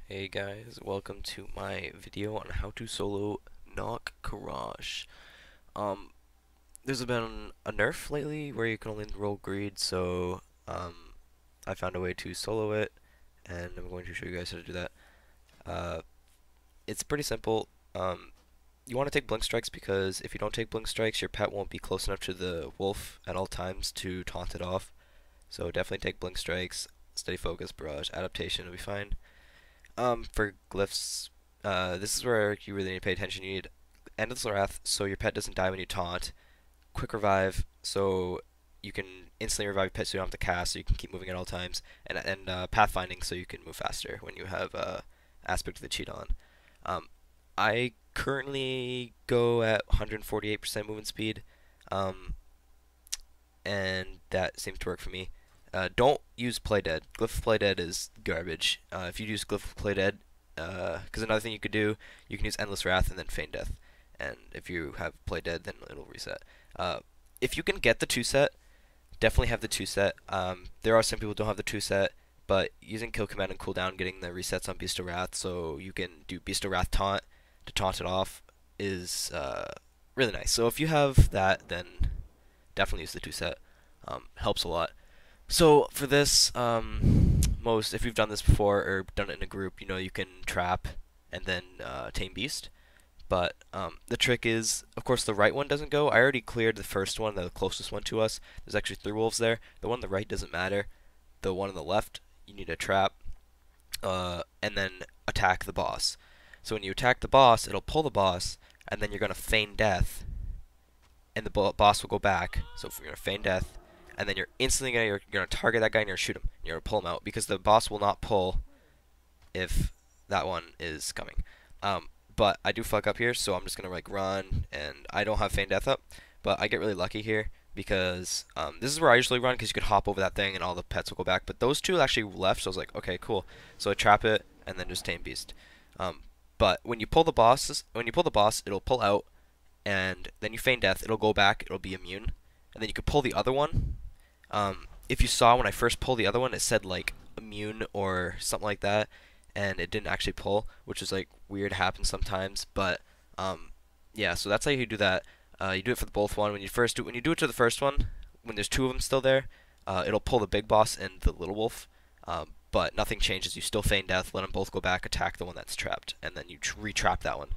Hey guys, welcome to my video on how to solo Nok-Karosh. Um, there's been a nerf lately where you can only roll greed, so I found a way to solo it, and I'm going to show you guys how to do that. Uh, it's pretty simple. You want to take blink strikes because if you don't take blink strikes, your pet won't be close enough to the wolf at all times to taunt it off. So definitely take blink strikes, steady focus, barrage, adaptation will be fine. For glyphs, this is where you really need to pay attention. You need Endless Wrath, so your pet doesn't die when you taunt. Quick Revive, so you can instantly revive your pet so you don't have to cast, so you can keep moving at all times. And Pathfinding, so you can move faster when you have Aspect of the Cheat on. I currently go at 148% movement speed, um, and that seems to work for me. Don't use Play Dead. Glyph Play Dead is garbage. If you use Glyph Play Dead, because another thing you could do, you can use Endless Wrath and then Feign Death. And if you have Play Dead, then it'll reset. If you can get the 2-set, definitely have the 2-set. There are some people who don't have the 2-set, but using Kill Command and cooldown, getting the resets on Beast of Wrath, so you can do Beast of Wrath taunt to taunt it off, is really nice. So if you have that, then definitely use the 2-set. Helps a lot. So for this, if you've done this before or done it in a group, you know you can trap and then tame beast. But the trick is, of course, the right one doesn't go. I already cleared the first one, the closest one to us. There's actually 3 wolves there. The one on the right doesn't matter. The one on the left, you need to trap, and then attack the boss. So when you attack the boss, it'll pull the boss, and then you're gonna feign death, and the boss will go back. So if you're gonna feign death, and then you're instantly gonna target that guy and you're gonna shoot him. And you're gonna pull him out because the boss will not pull if that one is coming. But I do fuck up here, so I'm just gonna like run, and I don't have feign death up, but I get really lucky here because this is where I usually run because you could hop over that thing and all the pets will go back. But those two actually left, so I was like, okay, cool. So I trap it and then just tame beast. But when you pull the boss, it'll pull out, and then you feign death. It'll go back. It'll be immune, and then you could pull the other one. If you saw when I first pulled the other one, it said like immune or something like that, and it didn't actually pull, which is like weird, happens sometimes. But yeah, so that's how you do that. You do it for the both one. When you do it to the first one, when there's 2 of them still there, it'll pull the big boss and the little wolf. But nothing changes. You still feign death, let them both go back, attack the one that's trapped, and then you re-trap that one.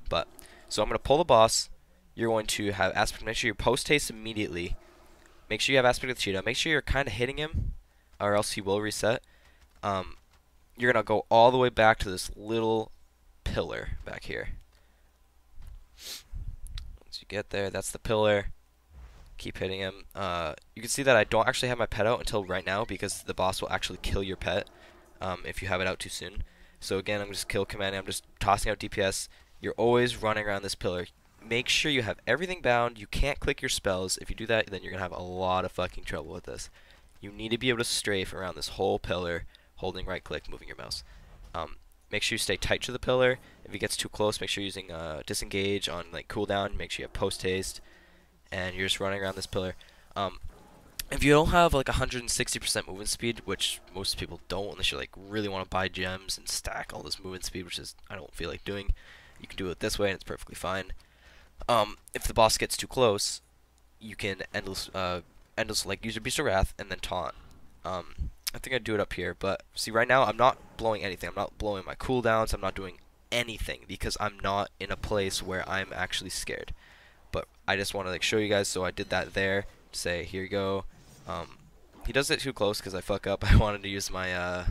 But so I'm gonna pull the boss. You're going to have aspect. Make sure you post haste immediately. Make sure you have aspect of the cheetah. Make sure you're kind of hitting him, or else he will reset. You're gonna go all the way back to this little pillar back here. Once you get there, that's the pillar. Keep hitting him. You can see that I don't actually have my pet out until right now because the boss will actually kill your pet if you have it out too soon. So again, I'm just kill commanding. I'm just tossing out DPS. You're always running around this pillar. Make sure you have everything bound. You can't click your spells. If you do that, then you're going to have a lot of fucking trouble with this. You need to be able to strafe around this whole pillar, holding right click, moving your mouse. Make sure you stay tight to the pillar. If it gets too close, make sure you're using disengage on like cooldown. Make sure you have post haste, and you're just running around this pillar. If you don't have like 160% movement speed, which most people don't unless you like really want to buy gems and stack all this movement speed, which is I don't feel like doing, you can do it this way and it's perfectly fine. If the boss gets too close, you can endless like use your Beast of Wrath and then taunt. I think I'd do it up here, but see right now I'm not blowing anything. I'm not blowing my cooldowns. I'm not doing anything because I'm not in a place where I'm actually scared. But I just want to like show you guys, so I did that there. Say here you go. He does it too close because I fuck up. I wanted to use my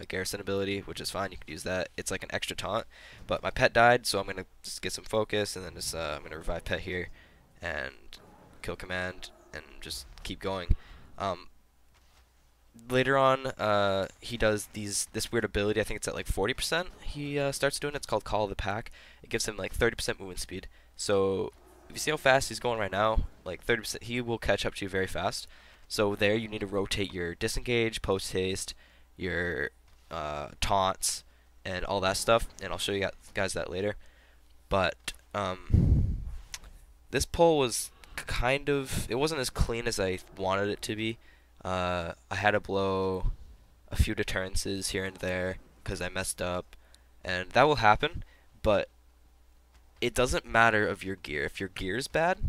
garrison ability, which is fine. You can use that. It's like an extra taunt. But my pet died, so I'm gonna just get some focus, and then just I'm gonna revive pet here, and kill command, and just keep going. Later on, he does this weird ability. I think it's at like 40%. He starts doing it. It's called Call of the Pack. It gives him like 30% movement speed. So if you see how fast he's going right now, like 30%, he will catch up to you very fast. So there, you need to rotate your disengage, post haste, your taunts, and all that stuff. And I'll show you guys that later. But this pull was it wasn't as clean as I wanted it to be. I had to blow a few deterrences here and there. because I messed up, and that will happen. But it doesn't matter of your gear. If your gear is bad,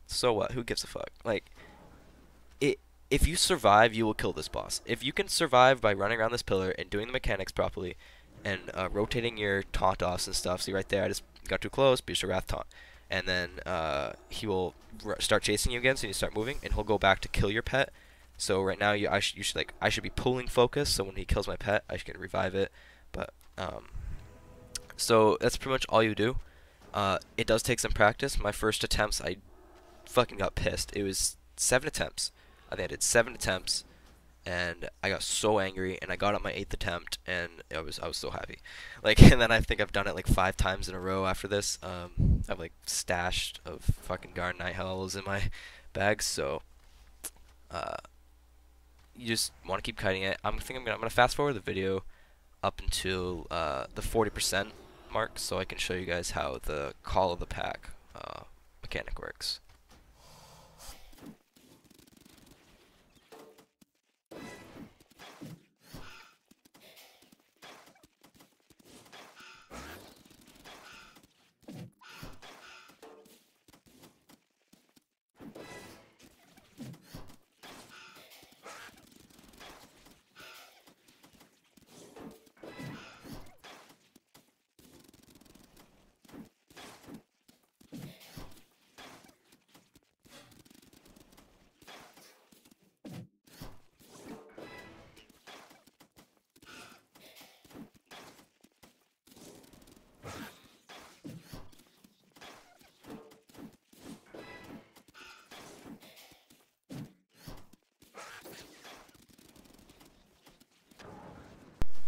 so what? Who gives a fuck? Like it. If you survive, you will kill this boss. If you can survive by running around this pillar and doing the mechanics properly, and rotating your taunt offs and stuff. See right there, I just got too close. Beast of Wrath taunt, and then he will start chasing you again. So you start moving, and he'll go back to kill your pet. So right now, you should like I should be pulling focus. So when he kills my pet, I can revive it. But so that's pretty much all you do. It does take some practice. My first attempts, I fucking got pissed. It was 7 attempts. I think I did 7 attempts, and I got so angry, and I got up my 8th attempt, and I was so happy. Like, and then I think I've done it like 5 times in a row after this. I've like stashed of fucking Garden Night Hells in my bag, so uh, you just want to keep cutting it. I'm gonna fast forward the video up until the 40% mark, so I can show you guys how the Call of the Pack mechanic works.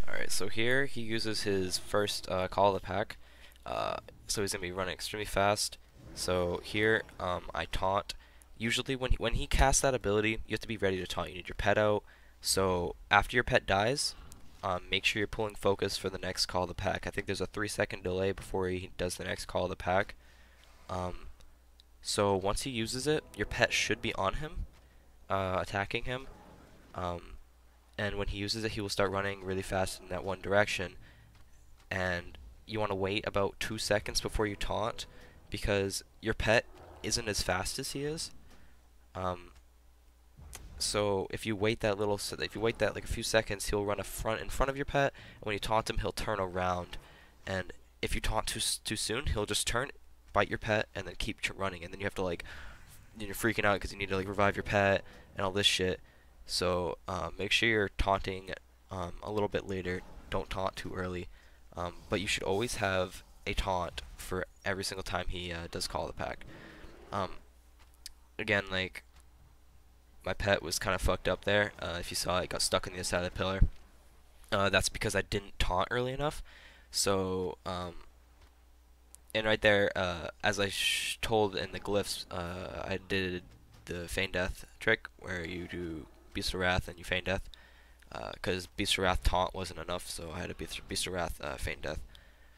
Alright, so here he uses his first Call of the Pack. So he's going to be running extremely fast. So here I taunt. Usually when he casts that ability, you have to be ready to taunt. You need your pet out. So after your pet dies, make sure you're pulling focus for the next Call of the Pack. I think there's a 3-second delay before he does the next Call of the Pack. So once he uses it, your pet should be on him, attacking him. And when he uses it, he will start running really fast in that one direction. And you want to wait about 2 seconds before you taunt, because your pet isn't as fast as he is. So if you wait that like a few seconds, he'll run in front of your pet, and when you taunt him, he'll turn around. And if you taunt too soon, he'll just turn, bite your pet, and then keep running. And then you have to like, you're freaking out because you need to like revive your pet and all this shit. So make sure you're taunting a little bit later. Don't taunt too early. But you should always have a taunt for every single time he does Call of the Pack. Again, like, my pet was kind of fucked up there. If you saw it, got stuck on the other side of the pillar. That's because I didn't taunt early enough. So, and right there, as I told in the glyphs, I did the feign death trick where you do Beast of Wrath and you feign death, because Beast of Wrath taunt wasn't enough, so I had a Beast of Wrath feign death.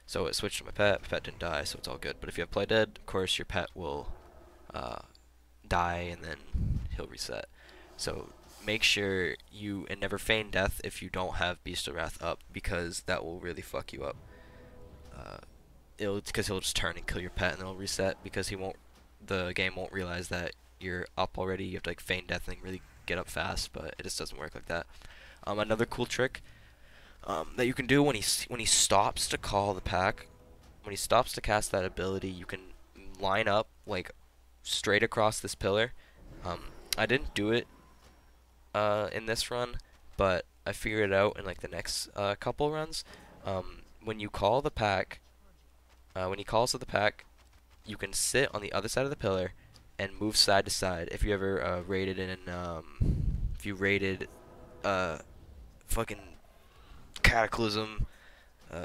So it switched to my pet didn't die, so it's all good. But if you have play dead, of course your pet will die and then he'll reset. So make sure you never feign death if you don't have Beast of Wrath up, because that will really fuck you up. Because he'll just turn and kill your pet and then he'll reset, because the game won't realize that you're up already. You have to like feign death and really get up fast, but it just doesn't work like that. Another cool trick that you can do when he stops to Call the Pack, when he stops to cast that ability, you can line up like straight across this pillar. I didn't do it in this run, but I figured it out in like the next couple runs. When you call the pack, when he calls to the pack, you can sit on the other side of the pillar and move side to side. If you ever raided if you raided fucking Cataclysm,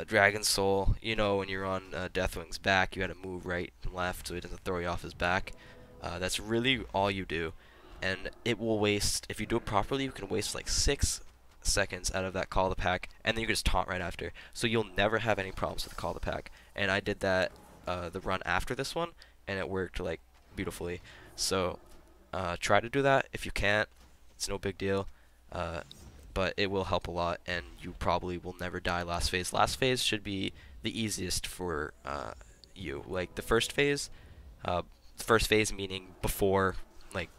Dragon Soul, you know, when you're on Deathwing's back, you had to move right and left so he doesn't throw you off his back. That's really all you do, and it will waste, if you do it properly, you can waste like 6 seconds out of that Call of the Pack, and then you can just taunt right after. So you'll never have any problems with the Call of the Pack. And I did that the run after this one, and it worked like beautifully. So try to do that. If you can't, it's no big deal. But but it will help a lot, and you probably will never die last phase. Last phase should be the easiest for you. Like uh, first phase meaning before like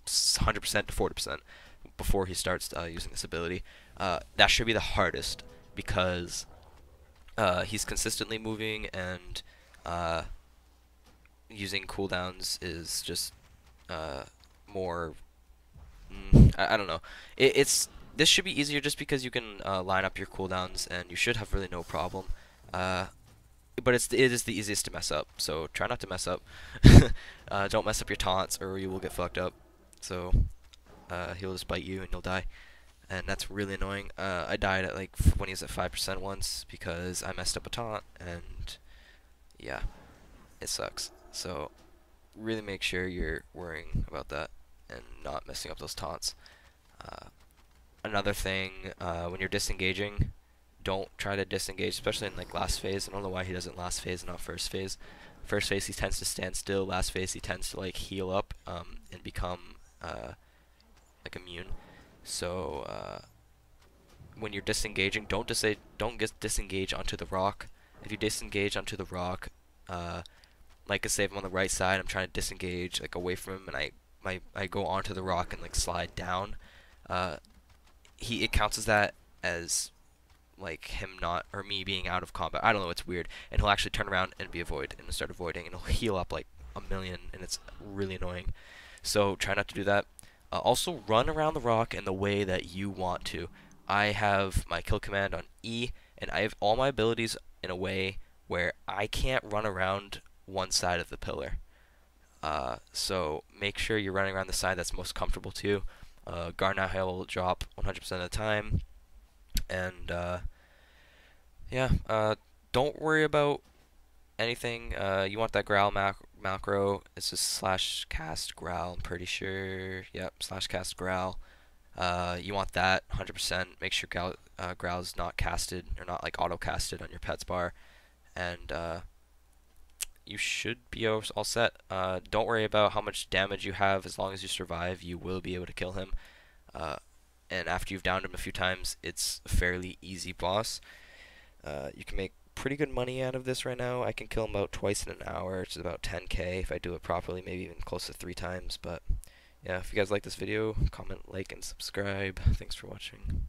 100% to 40% before he starts using this ability. That should be the hardest because he's consistently moving, and uh, using cooldowns is just more. I don't know. It's this should be easier just because you can line up your cooldowns and you should have really no problem. Uh, but it is the easiest to mess up, so try not to mess up. Don't mess up your taunts or you will get fucked up. So he'll just bite you and you'll die, and that's really annoying. I died at like when he was at 5% once because I messed up a taunt, and yeah, it sucks. So really make sure you're worrying about that and not messing up those taunts. Uh, Another thing, when you're disengaging, don't try to disengage, especially in like last phase. I don't know why he doesn't last phase and not first phase. First phase he tends to stand still. Last phase he tends to like heal up and become like immune. So when you're disengaging, don't just disengage onto the rock. If you disengage onto the rock, like I say, if I'm on the right side, I'm trying to disengage like away from him, and I go onto the rock and like slide down. It counts as that as like him not or me being out of combat. I don't know, it's weird. And he'll actually turn around and be avoid and start avoiding, and he'll heal up like a million, and it's really annoying. So try not to do that. Also run around the rock in the way that you want to. I have my kill command on E, and I have all my abilities in a way where I can't run around one side of the pillar. So make sure you're running around the side that's most comfortable to you. Garnet Hail will drop 100% of the time, and yeah, don't worry about anything. You want that growl macro. It's just slash cast growl, I'm pretty sure. Yep, slash cast growl. You want that 100%. Make sure growl's not casted or not like auto casted on your pets bar, and you should be all set. Don't worry about how much damage you have. As long as you survive, you will be able to kill him. And after you've downed him a few times, it's a fairly easy boss. You can make pretty good money out of this right now. I can kill him about twice in an hour, which is about 10k if I do it properly, maybe even close to 3 times. But yeah, if you guys like this video, comment, like, and subscribe. Thanks for watching.